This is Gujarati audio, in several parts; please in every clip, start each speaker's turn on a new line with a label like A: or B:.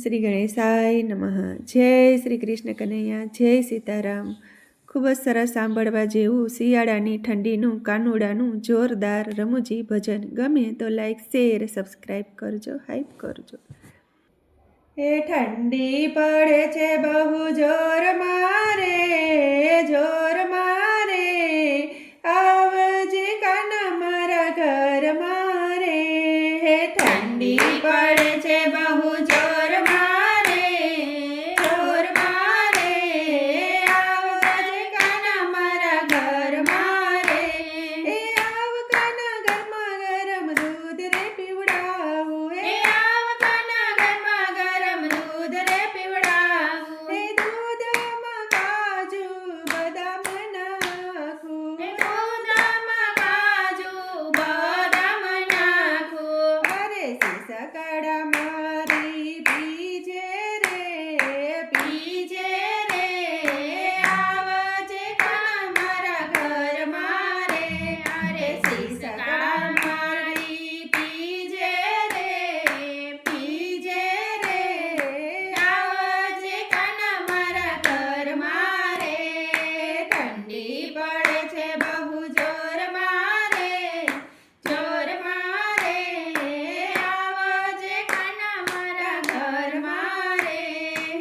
A: શ્રી ગણેશાય નમઃ. જય શ્રી કૃષ્ણ કનૈયા, જય સીતારામ. ખૂબ જ સરસ સાંભળવા જેવું શિયાળાની ઠંડીનું કાનુડાનું જોરદાર રમૂજી ભજન. ગમે તો લાઈક, શેર, સબસ્ક્રાઈબ કરજો, હાઈપ કરજો. એ ઠંડી પડે છે બહુ જોર મારે, જોર મારે, આવજે કાના મારા ઘર મારે. હે ઠંડી પડે છે બહુ જોર મારે, જોર મારે, આવજે કાના મારા ઘર મારે. એ આવ કાના ઘરમાં ગરમ દૂધ રે પીવડાવું, એ આવ કાના ઘરમાં ગરમ દૂધ રે પીવડાવું. એ દૂધમાં કાજુ બદામ નાખું, એ દૂધમાં કાજુ બદામ નાખું. અરે સકડા મારી પીજે રે, પીજે રે, આવજે કાના મારા ઘર મારે. અરે સકડા મારી પીજે રે, પીજે રે, આવજે કાના મારા ઘર મારે. ઠંડી પડે છે બહુ જોર મારે, જોર મારે, આવજે કાના મારા ઘર મારે.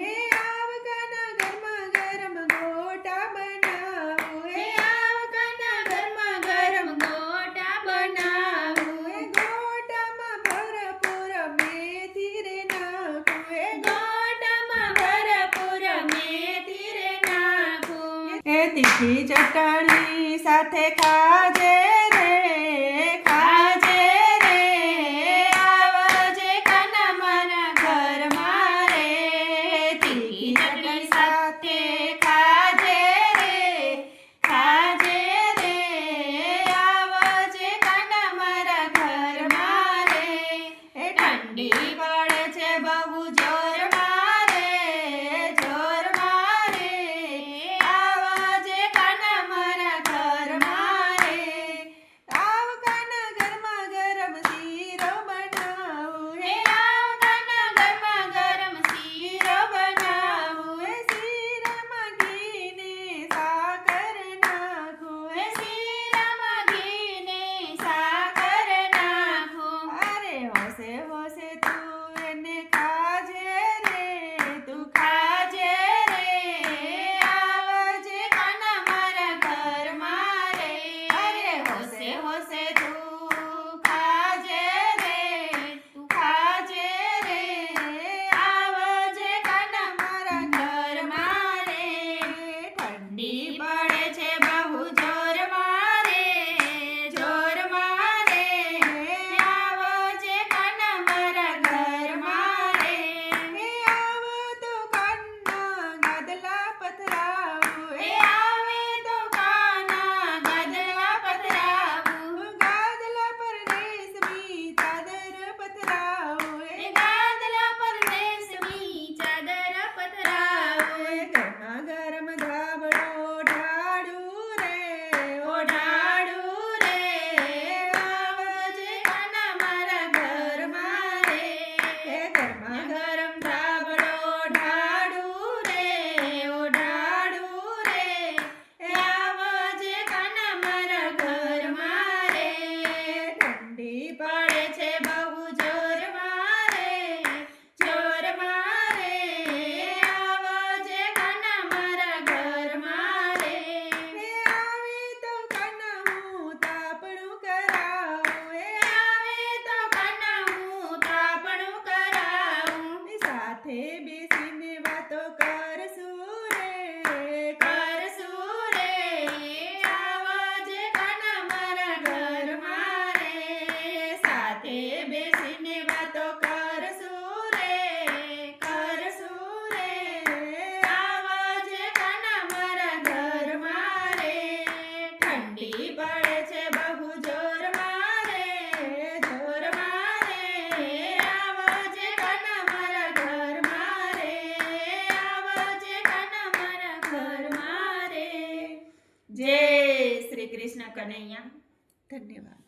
A: હે આવ કાના ઘરમાં ગરમ ગોટા બનાવું, હે આવ કાના ઘરમાં ગરમ ગોટા બનાવું. હે ગોટામાં ભરપૂર મેથી રે નાખું, હે ગોટામાં ભરપૂર મેથી રે નાખું. એ તીખી ચટણી સાથે ખાજે રે, ખાજે રે, આવજે કાના મારા ઘર મારે. તીખી ચટણી સાથે ખાજે રે, ખાજે રે, આવજે કાના મારા ઘર મારે. એ ઠંડી પડે છે બહુ જોર મારે, જોર મારે, આવજે કાના મારા ઘર મારે. આવ કાના ઘરમાં ગરમ શીરો બનાવું, હે આવ કાના ઘરમાં ગરમ શીરો બનાવું. હે શીરામાં ઘી ને સાકર નાખું, હે શીરામાં ઘી ને સાકર નાખું. અરે હોશે હોશે તું એને ખાજે રે, તું ખાજે રે, આવજે કાના મારા ઘર મારે. અરે હોશે હોશે તું ખાજે રે, તું ખાજે રે, આવજે કાના મારા ઘર મારે. ઠંડી પડે છે બહુ જોર મારે, જોર મારે, આવજે કાના મારા ઘર મારે. હે આવ તો કાના ગાદલા પથરાવું, હે આવે તો કાના ગાદલા પથરાવું. ગાદલા પર રેશમી ચાદર પથરાવું, હે ગાદલા પર રેશમી ચાદર પથરાવું. ગરમા ગરમ ધાબળો ઢાળું રે, ઓ ઢાળું રે, આવજે કાના મારા ઘર મારે. હે ગરમા ગરમ ધાબળો ઢાળું રે, ઓ ઢાળું રે, આવજે કાના મારા ઘર મારે. ઠંડી પડે છે બહુ જોર મારે, જોર મારે, આવજે કાના મારા ઘર મારે. હે આવે તો કાના હું તાપણું કરાવું, હે આવે તો કાના હું તાપણું કરાવું. સાથે બેસીને વાતો કરશું રે, કરશું રે, આવજે કાના મારા ઘર મારે. સાથે બેસીને વાતો કરશું રે, કરશું રે, આવજે કાના મારા ઘર મારે. ઠંડી પડે છે બહુ જોર મારે, જોર મારે, આવજે કાના મારા ઘર મારે. આવજે કાના મારા ઘર મારે. જય શ્રી કૃષ્ણ કનૈયા. ધન્યવાદ.